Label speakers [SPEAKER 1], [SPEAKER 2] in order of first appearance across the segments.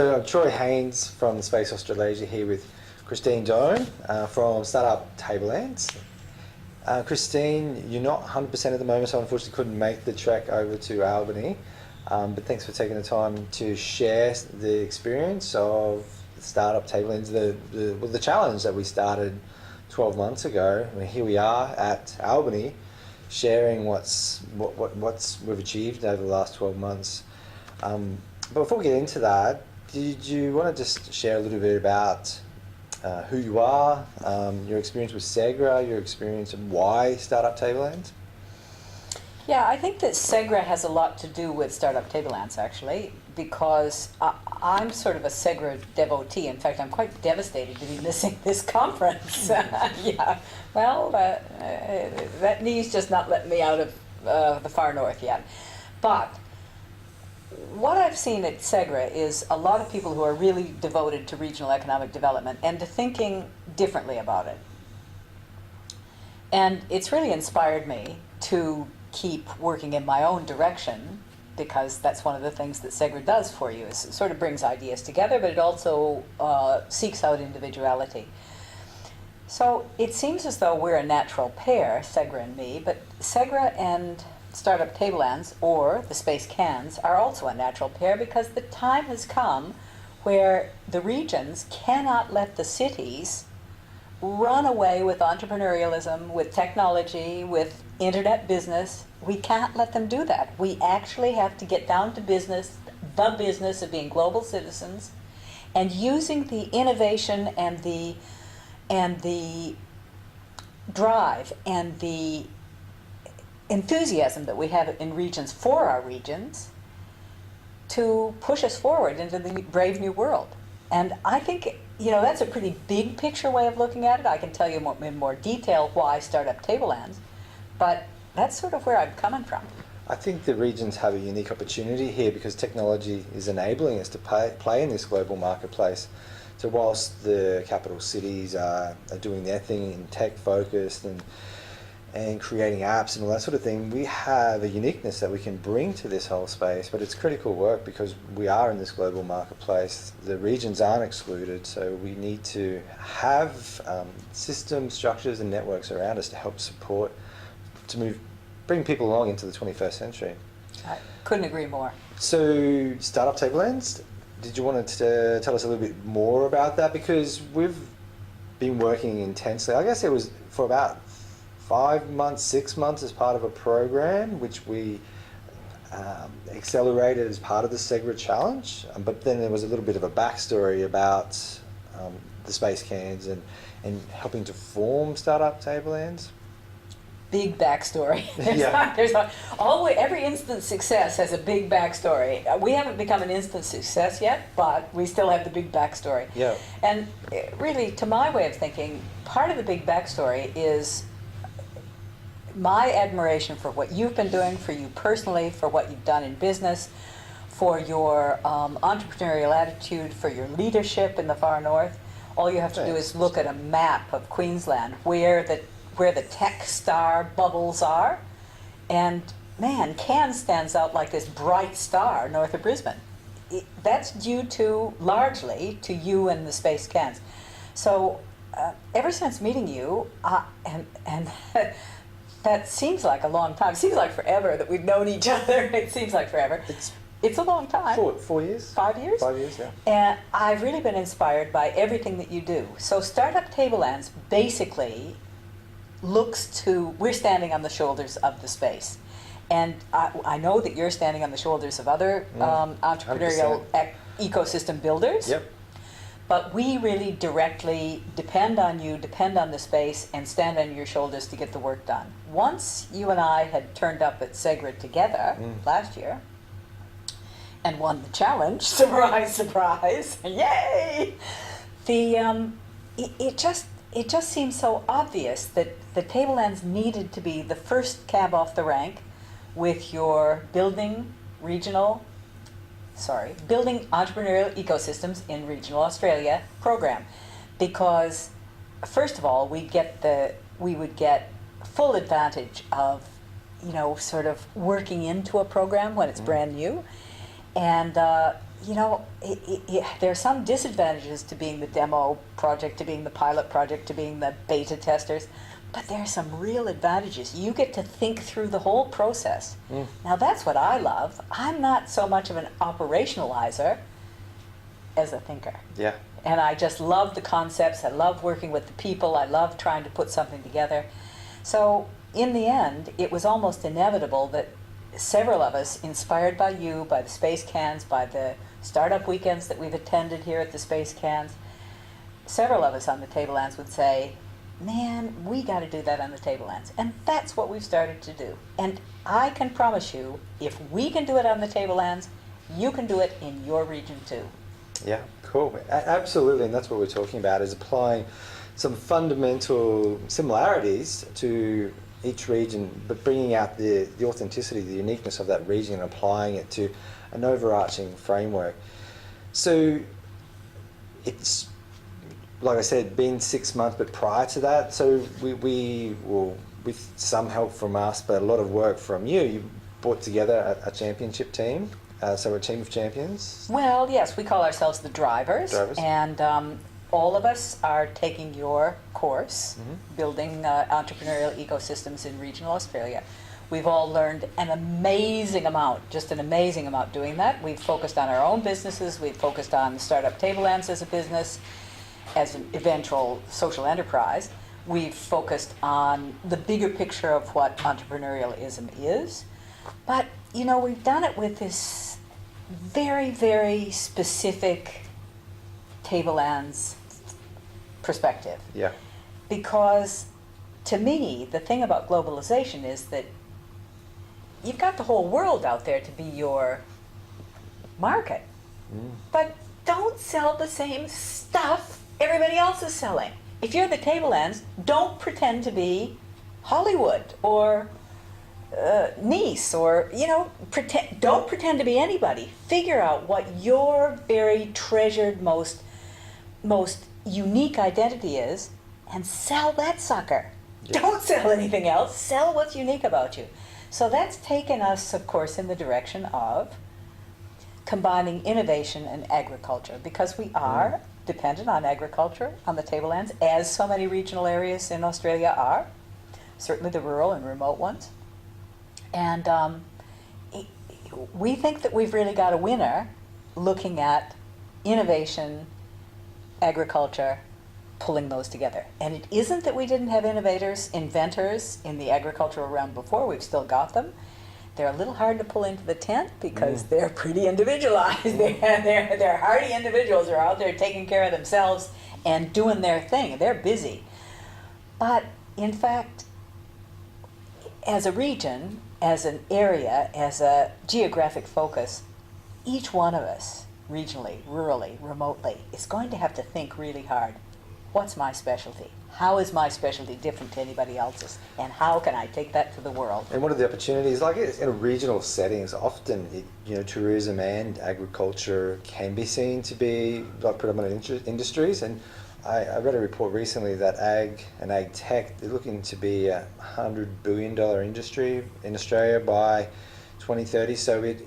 [SPEAKER 1] I'm Troy Haines from theSPACE Australasia here with Christine Doan from Startup Tablelands. Christine, you're not 100% at the moment, so unfortunately couldn't make the trek over to Albany. But thanks for taking the time to share the experience of Startup Tablelands, the challenge that we started 12 months ago. I mean, here we are at Albany, sharing what we've achieved over the last 12 months. But before we get into that, did you want to just share a little bit about who you are, your experience with Segra, your experience and why Startup Tablelands?
[SPEAKER 2] Yeah, I think that Segra has a lot to do with Startup Tablelands, actually, because I'm sort of a Segra devotee. In fact, I'm quite devastated to be missing this conference. Yeah, well, that knee's just not letting me out of the far north yet. But what I've seen at Segra is a lot of people who are really devoted to regional economic development and to thinking differently about it. And it's really inspired me to keep working in my own direction, because that's one of the things that Segra does for you, is it sort of brings ideas together, but it also seeks out individuality. So it seems as though we're a natural pair, Segra and me, but Segra and Startup Tablelands, or theSPACE cans, are also a natural pair, because the time has come where the regions cannot let the cities run away with entrepreneurialism, with technology, with internet business. We can't let them do that. We actually have to get down to business, the business of being global citizens, and using the innovation and the drive and the enthusiasm that we have in regions for our regions to push us forward into the brave new world. And I think, that's a pretty big picture way of looking at it. I can tell you in more detail why Startup Tablelands, but that's sort of where I'm coming from.
[SPEAKER 1] I think the regions have a unique opportunity here because technology is enabling us to play in this global marketplace. So whilst the capital cities are doing their thing in tech focused and creating apps and all that sort of thing, we have a uniqueness that we can bring to this whole space, but it's critical work because we are in this global marketplace. The regions aren't excluded, so we need to have systems, structures and networks around us to help support, bring people along into the 21st century.
[SPEAKER 2] I couldn't agree more.
[SPEAKER 1] So Startup Tablelands, did you want to tell us a little bit more about that? Because we've been working intensely, I guess it was for about 5 months, 6 months as part of a program which we accelerated as part of the Segra challenge, but then there was a little bit of a backstory about theSPACE cans and helping to form Startup Tablelands.
[SPEAKER 2] Big backstory. Every instant success has a big backstory. We haven't become an instant success yet, but we still have the big backstory.
[SPEAKER 1] Yeah.
[SPEAKER 2] And really, to my way of thinking, part of the big backstory is my admiration for what you've been doing, for you personally, for what you've done in business, for your entrepreneurial attitude, for your leadership in the far north. All you have to do is look at a map of Queensland where the tech star bubbles are, and man, Cairns stands out like this bright star north of Brisbane. That's due largely to you and theSPACE cans. So ever since meeting you, and that seems like a long time. It seems like forever that we've known each other. It seems like forever. It's a long time.
[SPEAKER 1] 4 years?
[SPEAKER 2] 5 years?
[SPEAKER 1] 5 years, yeah.
[SPEAKER 2] And I've really been inspired by everything that you do. So Startup Tablelands basically we're standing on the shoulders of theSPACE. And I know that you're standing on the shoulders of other entrepreneurial ecosystem builders.
[SPEAKER 1] Yep.
[SPEAKER 2] But we really directly depend on you, depend on theSPACE, and stand on your shoulders to get the work done. Once you and I had turned up at Segra together last year and won the challenge, surprise, surprise, yay! It just seemed so obvious that the Tablelands needed to be the first cab off the rank with your building entrepreneurial ecosystems in regional Australia program, because first of all we would get full advantage of sort of working into a program when it's brand new, and you know, there are some disadvantages to being the demo project, to being the pilot project, to being the beta testers, but there are some real advantages. You get to think through the whole process. Now that's what I love. I'm not so much of an operationalizer as a thinker.
[SPEAKER 1] Yeah.
[SPEAKER 2] And I just love the concepts. I love working with the people. I love trying to put something together. So in the end, it was almost inevitable that several of us, inspired by you, by the Space Cans, by the startup weekends that we've attended here at the Space Cans, several of us on the Tablelands would say, man, we got to do that on the Tablelands. And that's what we've started to do. And I can promise you, if we can do it on the Tablelands, you can do it in your region too.
[SPEAKER 1] Yeah, cool. Absolutely, and that's what we're talking about, is applying some fundamental similarities to each region, but bringing out the authenticity, the uniqueness of that region and applying it to an overarching framework. So it's, like I said, been 6 months, but prior to that, so we well, with some help from us, but a lot of work from you brought together a championship team. So we're a team of champions.
[SPEAKER 2] Well, yes, we call ourselves the drivers. And all of us are taking your course, building entrepreneurial ecosystems in regional Australia. We've all learned an amazing amount, just an amazing amount doing that. We've focused on our own businesses. We've focused on Startup Tablelands as a business, as an eventual social enterprise. We've focused on the bigger picture of what entrepreneurialism is. But, you know, we've done it with this very, very specific Tablelands perspective.
[SPEAKER 1] Yeah.
[SPEAKER 2] Because to me, the thing about globalization is that you've got the whole world out there to be your market. But don't sell the same stuff everybody else is selling. If you're the Tablelands, don't pretend to be Hollywood or Nice, or, you know, don't pretend to be anybody. Figure out what your very treasured, most unique identity is, and sell that sucker. Yes. Don't sell anything else. Sell what's unique about you. So that's taken us, of course, in the direction of combining innovation and agriculture, because we are dependent on agriculture on the Tablelands, as so many regional areas in Australia are, certainly the rural and remote ones. And we think that we've really got a winner looking at innovation, agriculture, pulling those together. And it isn't that we didn't have innovators, inventors in the agricultural realm before. We've still got them. They're a little hard to pull into the tent because they're pretty individualized. They're hardy individuals who are out there taking care of themselves and doing their thing. They're busy. But in fact, as a region, as an area, as a geographic focus, each one of us, regionally, rurally, remotely, is going to have to think really hard. What's my specialty? How is my specialty different to anybody else's? And how can I take that to the world?
[SPEAKER 1] And what are the opportunities? Like in a regional settings, often tourism and agriculture can be seen to be like predominant industries. And I read a report recently that ag and ag tech, they're looking to be a $100 billion industry in Australia by 2030. So it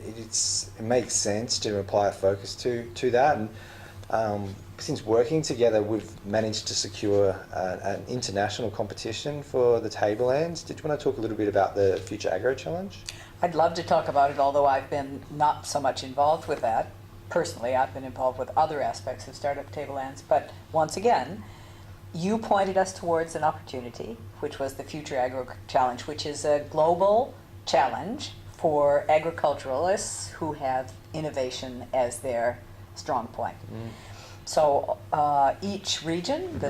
[SPEAKER 1] makes sense to apply a focus to that. And since working together, we've managed to secure an international competition for the Tablelands. Did you want to talk a little bit about the Future Agro Challenge?
[SPEAKER 2] I'd love to talk about it, although I've been not so much involved with that. Personally, I've been involved with other aspects of Startup Tablelands, but once again, you pointed us towards an opportunity, which was the Future Agro Challenge, which is a global challenge for agriculturalists who have innovation as their strong point. So each region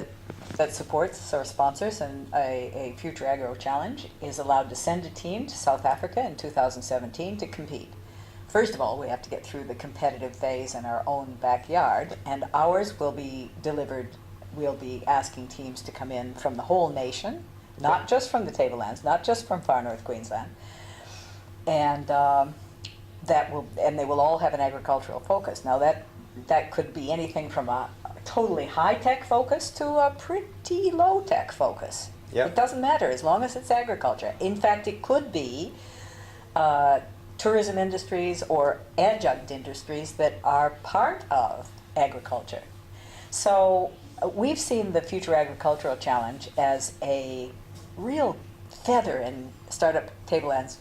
[SPEAKER 2] that supports or sponsors a Future Agro Challenge is allowed to send a team to South Africa in 2017 to compete. First of all, we have to get through the competitive phase in our own backyard, and ours will be delivered. We'll be asking teams to come in from the whole nation, not just from the Tablelands, not just from far north Queensland, and they will all have an agricultural focus. Now that could be anything from a totally high-tech focus to a pretty low-tech focus. Yep. It doesn't matter as long as it's agriculture. In fact, it could be tourism industries or adjunct industries that are part of agriculture. So we've seen the Future Agricultural Challenge as a real feather in Startup Tablelands'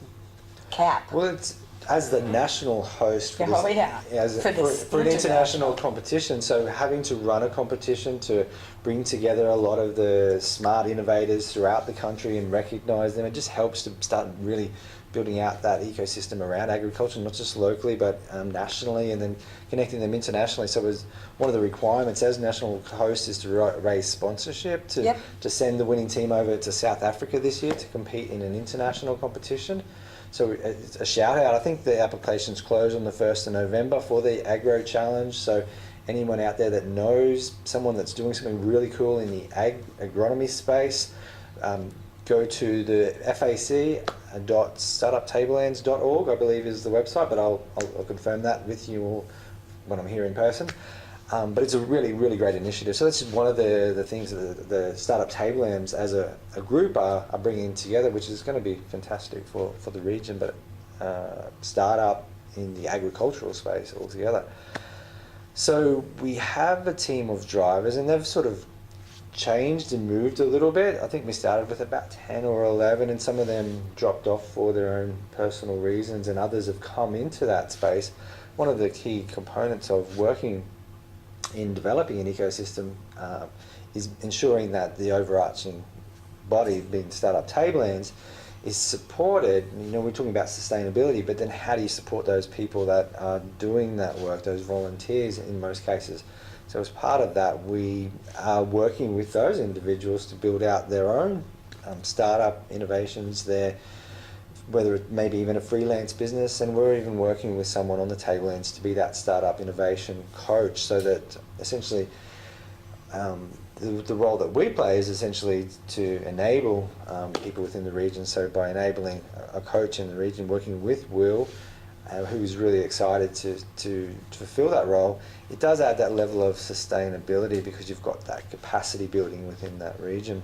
[SPEAKER 2] cap.
[SPEAKER 1] Well, it's as the national host for
[SPEAKER 2] Oh, yeah.
[SPEAKER 1] for an international competition. So having to run a competition to bring together a lot of the smart innovators throughout the country and recognise them, it just helps to start really building out that ecosystem around agriculture, not just locally but nationally, and then connecting them internationally. So it was one of the requirements as national host is to raise sponsorship to send the winning team over to South Africa this year to compete in an international competition. So it's a shout out. I think the applications close on the 1st of November for the Agro Challenge. So anyone out there that knows someone that's doing something really cool in the agronomy space, go to the fac.startuptablelands.org, I believe is the website, but I'll confirm that with you all when I'm here in person. But it's a really, really great initiative. So that's one of the things that the Startup Tablelands as a group are bringing together, which is going to be fantastic for the region, but startup in the agricultural space altogether. So we have a team of drivers, and they've sort of changed and moved a little bit. I think we started with about 10 or 11, and some of them dropped off for their own personal reasons, and others have come into that space. One of the key components of working in developing an ecosystem is ensuring that the overarching body, being Startup Tablelands, is supported. You know, we're talking about sustainability, but then how do you support those people that are doing that work, those volunteers in most cases? So as part of that, we are working with those individuals to build out their own startup innovations, whether it may be even a freelance business, and we're even working with someone on the Tablelands to be that startup innovation coach, so that essentially the role that we play is essentially to enable people within the region. So by enabling a coach in the region, working with Will, who's really excited to fulfill that role, it does add that level of sustainability because you've got that capacity building within that region.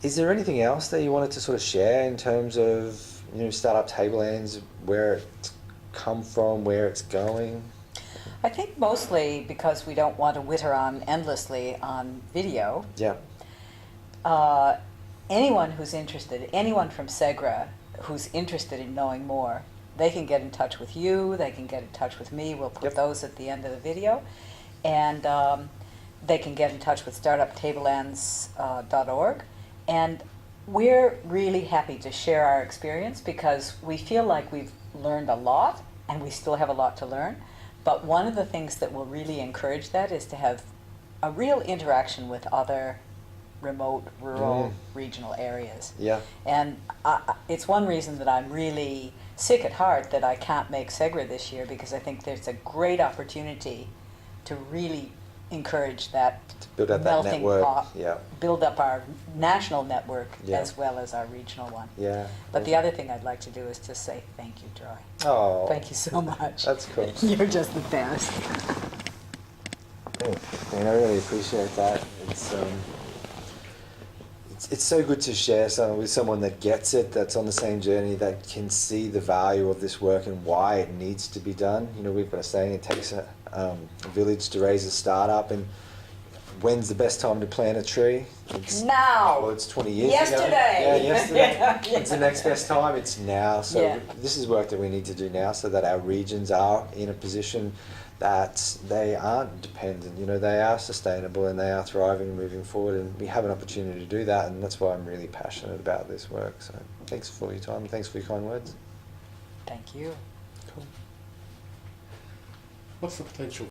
[SPEAKER 1] Is there anything else that you wanted to sort of share in terms of, you know, Startup Tablelands, where it's come from, where it's going?
[SPEAKER 2] I think mostly because we don't want to witter on endlessly on video.
[SPEAKER 1] Yeah.
[SPEAKER 2] Anyone who's interested, anyone from SEGRA who's interested in knowing more, they can get in touch with you, they can get in touch with me, we'll put those at the end of the video, and they can get in touch with startuptablelands.org. And we're really happy to share our experience because we feel like we've learned a lot and we still have a lot to learn. But one of the things that will really encourage that is to have a real interaction with other remote, rural, regional areas.
[SPEAKER 1] Yeah.
[SPEAKER 2] And it's one reason that I'm really sick at heart that I can't make SEGRA this year, because I think there's a great opportunity to really encourage that,
[SPEAKER 1] to build up that
[SPEAKER 2] melting
[SPEAKER 1] network.
[SPEAKER 2] pot,
[SPEAKER 1] Yeah.
[SPEAKER 2] build up our national network
[SPEAKER 1] Yeah.
[SPEAKER 2] as well as our regional one.
[SPEAKER 1] Yeah.
[SPEAKER 2] But the other thing I'd like to do is to say thank you, Troy.
[SPEAKER 1] Oh.
[SPEAKER 2] Thank you so much.
[SPEAKER 1] That's cool.
[SPEAKER 2] You're just the best.
[SPEAKER 1] Thanks, Christine. I really appreciate that. It's so good to share with someone that gets it, that's on the same journey, that can see the value of this work and why it needs to be done. You know, we've got a saying, it takes a village to raise a startup, and when's the best time to plant a tree? It's
[SPEAKER 2] now.
[SPEAKER 1] Well, it's 20 years
[SPEAKER 2] Yesterday.
[SPEAKER 1] ago. Yeah, yesterday.
[SPEAKER 2] Yeah.
[SPEAKER 1] It's the next best time. It's now. So
[SPEAKER 2] Yeah.
[SPEAKER 1] this is work that we need to do now, so that our regions are in a position that they aren't dependent. You know, they are sustainable and they are thriving, moving forward, and we have an opportunity to do that. And that's why I'm really passionate about this work. So thanks for your time. Thanks for your kind words.
[SPEAKER 2] Thank you.
[SPEAKER 1] Cool.
[SPEAKER 3] What's the potential